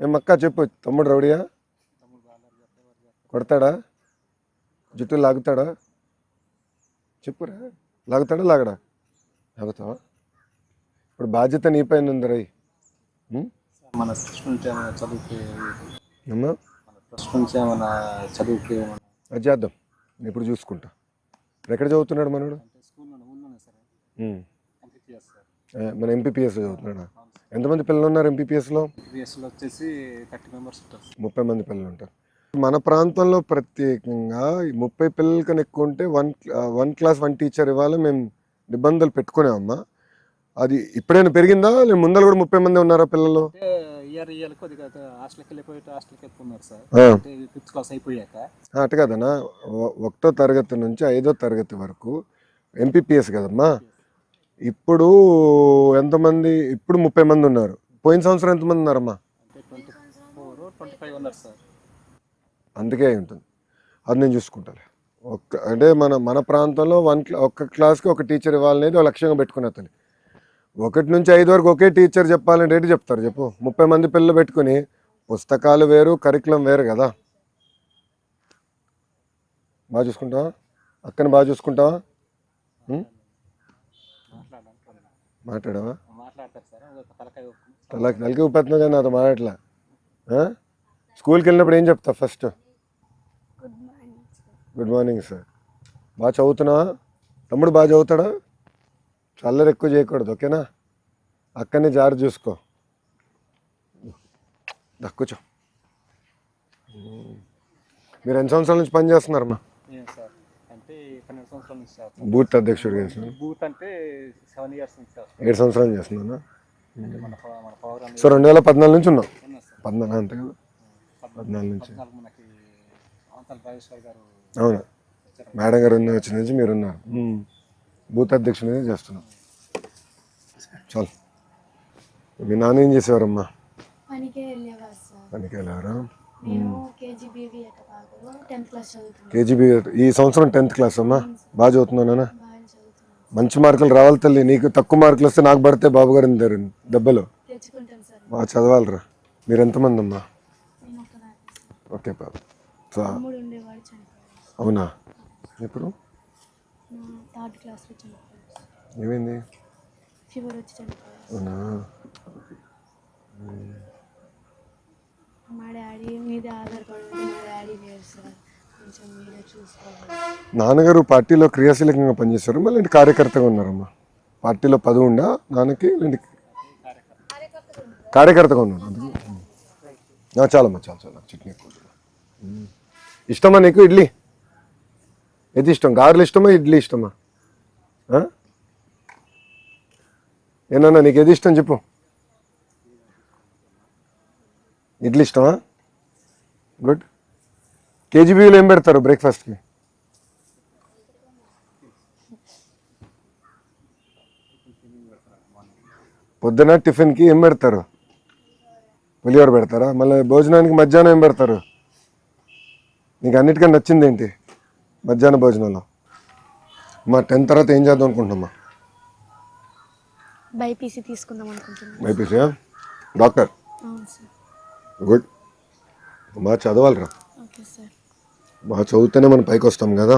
ఏమక్క చెప్పు, తమ్ముడు రౌడియా? కొడతాడా? జుట్టు లాగుతాడా? చెప్పురా, లాగుతాడా లాగడా? లాగుతావా? ఇప్పుడు బాధ్యత నీ పైన ఉంది రై. మన ట్రస్ట్ నుంచి ఏమైనా చదువుకి అమ్మా మన ట్రస్ట్ నుంచి ఏమైనా చదువుకి అది చేద్దాం, నేను ఇప్పుడు చూసుకుంటా. ఎక్కడ చదువుతున్నాడు మనోడు? అంటే స్కూల్లోనే ఊళ్ళోనే సార్ ఎంపీపీఎస్ సార్. మన ఎంపీపీఎస్లో చదువుతున్నాడా? ఎంతమంది పిల్లలు ఉన్నారు ఎంపీపీఎస్లో? ఎంపీపీఎస్లో వచ్చేసి 30 మెంబర్స్ ఉంటారు సార్. 30 మంది పిల్లలు ఉంటారు. మన ప్రాంతంలో ప్రత్యేకంగా 30 పిల్లల కన్నా ఎక్కువ ఉంటే వన్ క్లాస్ 1 టీచర్ ఇవ్వాలి మేము నిబంధనలు పెట్టుకున్నామమ్మా. అది ఇప్పుడైనా పెరిగిందా? లేదు ముందర కూడా 30 మంది ఉన్నారా పిల్లలు? అంటే ఇయర్ కొద్దిగా హాస్టల్కి వెళ్ళిపోయి హాస్టల్కి ఎక్కున్నారు సార్. ఆ. అంటే 5th క్లాస్ అయిపోయాక అటు కదనా, 1వ తరగతి నుంచి 5వ తరగతి వరకు ఎంపీపీఎస్ కదమ్మా. ఇప్పుడు ఎంతమంది? ఇప్పుడు 30 మంది ఉన్నారు. పోయిన సంవత్సరం ఎంతమంది ఉన్నారమ్మా? అంటే 24, 25 ఉన్నారు సార్. అందుకే అయి ఉంటుంది. అది నేను చూసుకుంటాను. అంటే మన ప్రాంతంలో ఒక్క క్లాస్కి ఒక టీచర్ ఇవ్వాలనేది లక్ష్యంగా పెట్టుకునే అతను. 1 నుంచి 5 వరకు ఒకే టీచర్ చెప్పాలంటే ఏంటి చెప్తారు చెప్పు? 30 మంది పిల్లలు పెట్టుకుని పుస్తకాలు వేరు, కరికులం వేరు కదా. బాగా చూసుకుంటావా? అక్కని బాగా చూసుకుంటావా? మాట్లాడావా? మాట్లాడతారు సార్. తలకి ఊపెత్తున్నావు కానీ నాతో మాట్లాడలే. స్కూల్కి వెళ్ళినప్పుడు ఏం చెప్తా ఫస్ట్? Good morning sir. బాగా చదువుతున్నావా? తమ్ముడు బాగా చదువుతాడా? చల్లరు ఎక్కువ చేయకూడదు, ఓకేనా? అక్కడనే జారి చూసుకో. కూర్చో. మీరు ఎన్ని సంవత్సరాల నుంచి పని చేస్తున్నారమ్మా? సార్ అంటే 12 సంవత్సరాల నుంచి సార్. బూత్ అధ్యక్షుడు చేస్తున్నాను. బూత్ అంటే 7 years నుంచి సార్. 7 సంవత్సరాలు చేస్తున్నాను. మన పవర్ సో 2014 నుంచి ఉన్నాం. ఉన్నా సార్. 14 అంతే కదా? 14 నుంచి. మనకి అవతల రాజేశ్వర్ గారు. అవును, మేడం గారు వచ్చిన నుంచి మీరున్నారు. బూత్ అధ్యక్షుడు చేస్తున్నాం. చాలు. మీ నాన్న ఏం చేసేవారమ్మా? పనికి వెళ్ళేవారా? కేజీబీ. ఈ సంవత్సరం 10th క్లాస్ అమ్మా. బాగా చదువుతున్నానా? మంచి మార్కులు రావాలి తల్లి. నీకు తక్కువ మార్కులు వస్తే నాకు పడితే బాబు గారు దెబ్బలు. బాగా చదవాలరా. మీరు ఎంతమంది అమ్మా? ఓకే బాబు. అవునా? ఎప్పుడు ఏమైంది? అవునా? నాన్నగారు పార్టీలో క్రియాశీలకంగా పనిచేశారు, మళ్ళీ కార్యకర్తగా ఉన్నారమ్మా. పార్టీలో పదవి ఉందా నాన్నకి? కార్యకర్తగా ఉన్నాను. అందుకు చాలమ్మా, చాలా చట్నీ. ఇష్టమా నీకు ఇడ్లీ? ఏది ఇష్టం? గారెలు ఇష్టమా ఇడ్లీ ఇష్టమా? ఏనన్నా నీకు ఏది ఇష్టం చెప్పు? ఇడ్లీ ఇష్టమా? గుడ్. కేజీబీలో ఏం పెడతారు బ్రేక్ఫాస్ట్కి? పొద్దున టిఫిన్కి ఏం పెడతారు? పులిహోర పెడతారా? మళ్ళీ భోజనానికి మధ్యాహ్నం ఏం పెడతారు? నీకు అన్నిటికన్నా నచ్చింది ఏంటి మధ్యాహ్న భోజనంలో? మా 10th తర్వాత ఏం చేద్దాం అనుకుంటున్నామా? బైపీసీ తీసుకుందాం అనుకుంటున్నాను. బైపీసీ? డాక్టర్? గుడ్. బాగా చదవాలిరా. బాగా చదివితేనే మనం పైకి వస్తాం కదా.